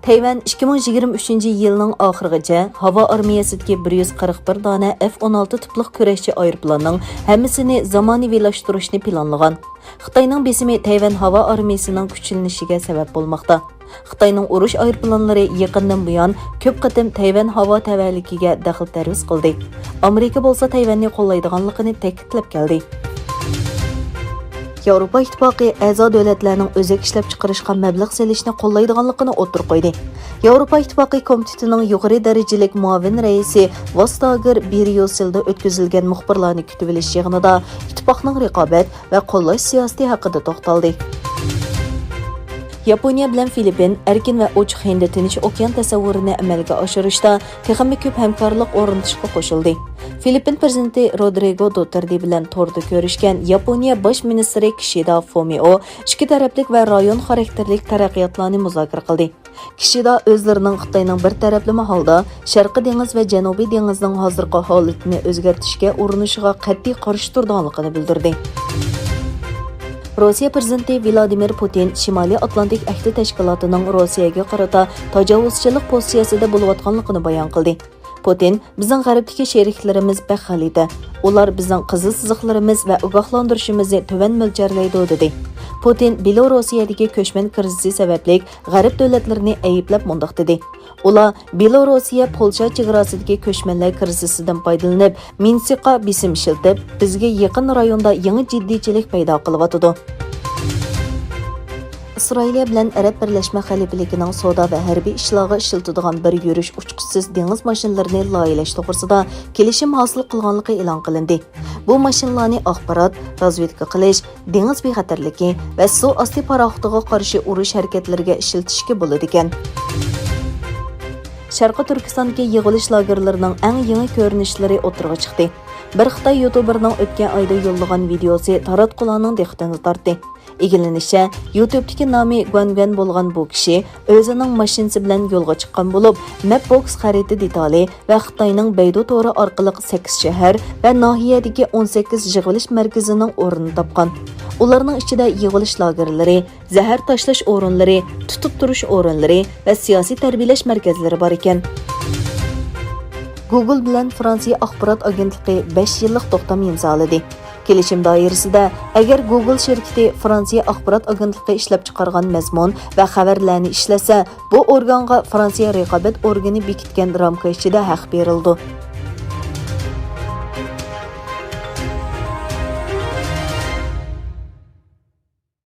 Tayvan 2023 yilning oxirigacha havo armiyasidagi 141 dona F-16 tipliq kurashchi aeroplanning hammasini zamonaviylashtirishni planlagan. Xitoyning besimi Tayvan havo armiyasining kuchlanishiga sabab bo'lmoqda. Xitoyning urush aeroplanlari yaqindan buyon ko'p qatim Tayvan havo tavalligiga daxl tarviz qildi. Amerika bo'lsa Tayvanni qo'llaydiganligini ta'kidlab keldi. Yevropa İttifaqı a'zo davlatlarning o'zak ishlab chiqarishga mablag' solishni qo'llaydiganligini o'tirib qo'ydi. Yevropa İttifaqı komitetining yuqori darajalik muavin raisi Vestager bir yo'silda o'tkazilgan muxbirlarni kutib olish yig'inida ittifoqning raqobat va qo'llash siyosati haqida to'xtaldi. Yaponiya bilan Filippin erkin va ochiq Hind tinch okean tasavvurini amalga oshirishda texnik ko'p hamkorlik o'rnatishga qo'shildi. Filippin prezidenti Rodrigo Duterte bilan to'rda ko'rishgan Yaponiya bosh ministri Kishida Fumio ikki taraflik va rayon xarakterlik taraqqiyotlarni muzokara qildi. Kishida o'zlarining Xitoyning bir taraflama holda Sharqiy dengiz va Janubiy dengizning hozirgi holatini o'zgartirishga urinishiga qat'iy qarshi turganligini bildirdi. Rossiya prezidenti Vladimir Putin Shimoliy Atlantik ahdi tashkilotining Rossiyaga qarata tajovuzchilik pozitsiyasida bo'layotganligini bayon qildi. Putin bizning g'arbdagi sheriklarimiz baxalida. Ular bizning qizil siziqlarimiz va ogohlantirishimizni tuvan mo'ljallaydi dedi. Putin Belarusiyadagi ko'chman krizisi sababli g'arb davlatlarini ayblab mundoq dedi. Ular Belorusiya Polsha chegarasidagi ko'chmanlar krizisidan foydalanib, Minskga bisim ishlatib, bizga yaqin rayonda yangi jiddiychilik paydo qilyotdi. Isroiliya bilan Arab Birlashma Xalifaligining savdo va harbiy ishlariga ishlatadigan bir yurish uchqusiz dengiz mashinalarini loyihalash to'g'risida kelishim hosil qilganligi e'lon qilindi. Bu mashinlarni axborot, razvedka qilish, dengiz bexatarligi va suv osti paraxotiga qarshi urush harakatlariga ishlatishga bo'ladi ekan. Sharqi Turkistondagi yig'ilish lagerlarining eng yangi ko'rinishlari o'tirg'a chiqdi. Bir Xitoy YouTuberning o'tgan oyda yo'llagan videosi taratqularning diqqatini tortdi. Egilinishcha, YouTube'dagi nomi Guangguan bo'lgan bu kishi o'zining mashinasi bilan yo'lga chiqqan bo'lib, Mapbox xarita detali va Xitoyning Baidu to'ri orqali 8 shahar va nohiyadagi 18 yig'ilish markazining o'rnini topgan. Ularning ichida yig'ilish lagerlari, zahar tashlash o'rinlari, tutib turish o'rinlari va siyosiy tarbiyalash markazlari bor ekan. Google bilan Fransiya axborot agentligi 5 yillik to'xtam imzoladi. Kelishim doirasida agar Google shirkati Fransiya axborot agentligi ishlab chiqargan mazmun va xabarlarni ishlasa, bu organga Fransiya raqobat organi bekitgan ramka ichida haq berildi.